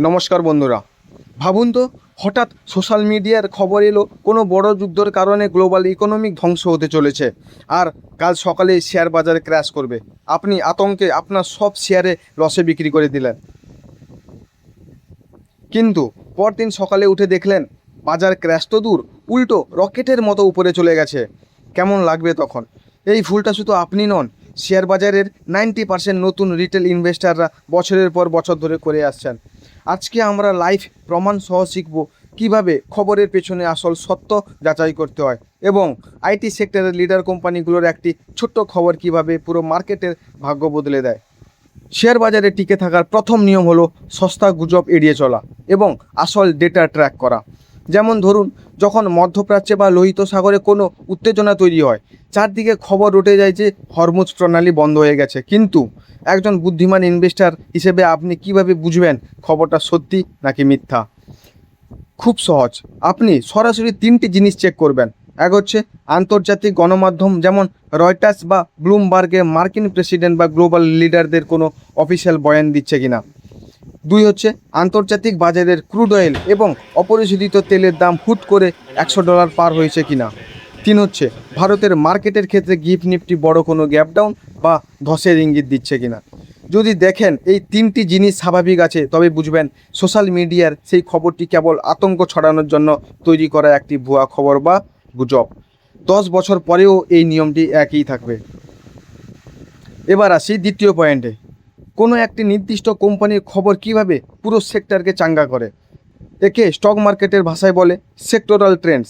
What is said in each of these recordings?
নমস্কার বন্ধুরা, ভাবুন তো হঠাৎ সোশ্যাল মিডিয়ার খবর এলো কোনো বড় যুদ্ধের কারণে গ্লোবাল ইকোনমিক ধ্বংস হতে চলেছে আর কাল সকালে শেয়ার বাজারে ক্র্যাশ করবে। আপনি আতঙ্কে আপনার সব শেয়ারে লসে বিক্রি করে দিলেন, কিন্তু পরদিন সকালে উঠে দেখলেন বাজার ক্র্যাশ তো দূর, উল্টো রকেটের মতো উপরে চলে গেছে। কেমন লাগবে তখন? এই ভুলটা শুধু আপনি নন, শেয়ার বাজারের 90% নতুন রিটেল ইনভেস্টাররা বছরের পর বছর ধরে করে আসছেন। আজকে আমরা লাইভ প্রমাণ সহ শিখব কীভাবে খবরের পেছনে আসল সত্য যাচাই করতে হয় এবং আইটি সেক্টরের লিডার কোম্পানিগুলোর একটি ছোট্ট খবর কীভাবে পুরো মার্কেটের ভাগ্য বদলে দেয়। শেয়ার বাজারে টিকে থাকার প্রথম নিয়ম হলো সস্তা গুজব এড়িয়ে চলা এবং আসল ডেটা ট্র্যাক করা। যেমন ধরুন, যখন মধ্যপ্রাচ্যে বা লোহিত সাগরে কোনো উত্তেজনা তৈরি হয়, চারদিকে খবর উঠে যায় যে হরমুজ প্রণালী বন্ধ হয়ে গেছে, কিন্তু একজন বুদ্ধিমান ইনভেস্টর হিসেবে আপনি কিভাবে বুঝবেন খবরটা সত্যি নাকি মিথ্যা? খুব সহজ, আপনি সরাসরি 3টি জিনিস চেক করবেন। এক হচ্ছে আন্তর্জাতিক গণমাধ্যম, যেমন রয়টার্স বা ব্লুমবার্গে মার্কিন প্রেসিডেন্ট বা গ্লোবাল লিডারদের কোনো অফিসিয়াল বয়ান দিচ্ছে কিনা। 2 হচ্ছে আন্তর্জাতিক বাজারের ক্রুড অয়েল এবং অপরিশোধিত তেলের দাম হুট করে $100 পার হয়েছে কিনা। 3 হচ্ছে ভারতের মার্কেটের ক্ষেত্রে গিফট নিফটি বড় কোনো গ্যাপ ডাউন বা ধসের ইঙ্গিত দিচ্ছে কিনা। যদি দেখেন এই 3টি জিনিস স্বাভাবিক আছে, তবে বুঝবেন সোশ্যাল মিডিয়ার সেই খবরটি কেবল আতঙ্ক ছড়ানোর জন্য তৈরি করা একটি ভুয়া খবর বা গুজব। 10 বছর পরেও এই নিয়মটি একই থাকবে। এবার আসি দ্বিতীয় পয়েন্টে, কোনো একটি নির্দিষ্ট কোম্পানির খবর কিভাবে পুরো সেক্টরকে চাঙ্গা করে। একে স্টক মার্কেটের ভাষায় বলে সেক্টরাল ট্রেন্ডস।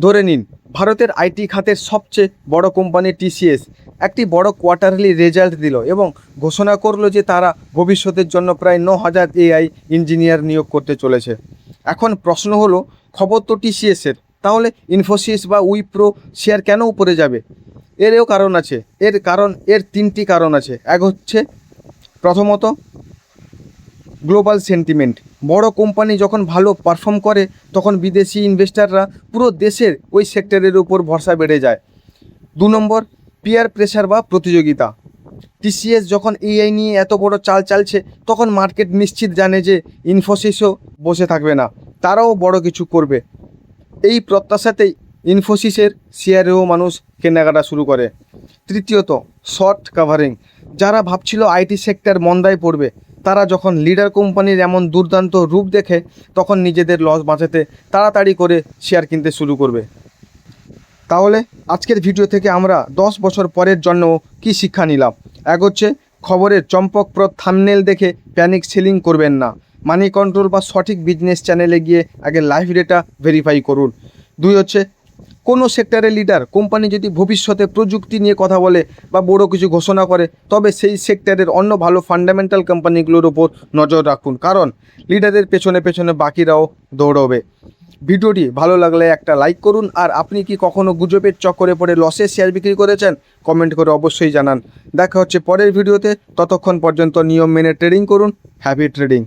ধরে নিন, ভারতের আইটি খাতের সবচেয়ে বড় কোম্পানি টিসিএস একটি বড় কোয়ার্টারলি রেজাল্ট দিল এবং ঘোষণা করলো যে তারা ভবিষ্যতের জন্য প্রায় 9000 AI ইঞ্জিনিয়ার নিয়োগ করতে চলেছে। এখন প্রশ্ন হলো, খবর তো টিসিএসের, তাহলে ইনফোসিস বা উইপ্রো শেয়ার কেন উপরে যাবে? এরও কারণ আছে। এর 3টি কারণ আছে। এক হচ্ছে প্রথমত গ্লোবাল সেন্টিমেন্ট। বড় কোম্পানি যখন ভালো পারফর্ম করে তখন বিদেশি ইনভেস্টাররা পুরো দেশের ওই সেক্টরের উপর ভরসা বেড়ে যায়। 2 নম্বর পিয়ার প্রেশার বা প্রতিযোগিতা। টিসিএস যখন AI নিয়ে এত বড় চাল চালছে, তখন মার্কেট নিশ্চিত জানে যে ইনফোসিসও বসে থাকবে না, তারাও বড় কিছু করবে। এই প্রত্যাশাতেই ইনফোসিসের শেয়ারেও মানুষ কেনাকাটা শুরু করে। তৃতীয়ত শর্ট কাভারিং। যারা ভাবছিল আইটি সেক্টর মন্দায় পড়বে, তারা যখন লিডার কোম্পানির এমন দুর্দান্ত রূপ দেখে, তখন নিজেদের লস বাঁচাতে তাড়াতাড়ি করে শেয়ার কিনতে শুরু করবে। তাহলে আজকের ভিডিও থেকে আমরা 10 বছর পরের জন্য কি শিক্ষা নিলাম? এক হচ্ছে খবরের চমকপ্রদ থাম্বনেল দেখে প্যানিক সেলিং করবেন না। মানি কন্ট্রোল বা সঠিক বিজনেস চ্যানেলে গিয়ে আগে লাইভ ডেটা ভেরিফাই করুন। 2 হচ্ছে কোনো সেক্টরের লিডার কোম্পানি যদি ভবিষ্যতে প্রযুক্তি নিয়ে কথা বলে বা বড় কিছু ঘোষণা করে, তবে সেই সেক্টরের অন্য ভালো ফান্ডামেন্টাল কোম্পানিগুলোর ওপর নজর রাখুন, কারণ লিডারের পেছনে পেছনে বাকিরাও দৌড়বে। ভিডিওটি ভালো লাগলে একটা লাইক করুন, আর আপনি কি কখনো গুজবের চক্করে পড়ে লসে শেয়ার বিক্রি করেছেন? কমেন্ট করে অবশ্যই জানান। দেখা হচ্ছে পরের ভিডিওতে। ততক্ষণ পর্যন্ত নিয়ম মেনে ট্রেডিং করুন। Happy trading.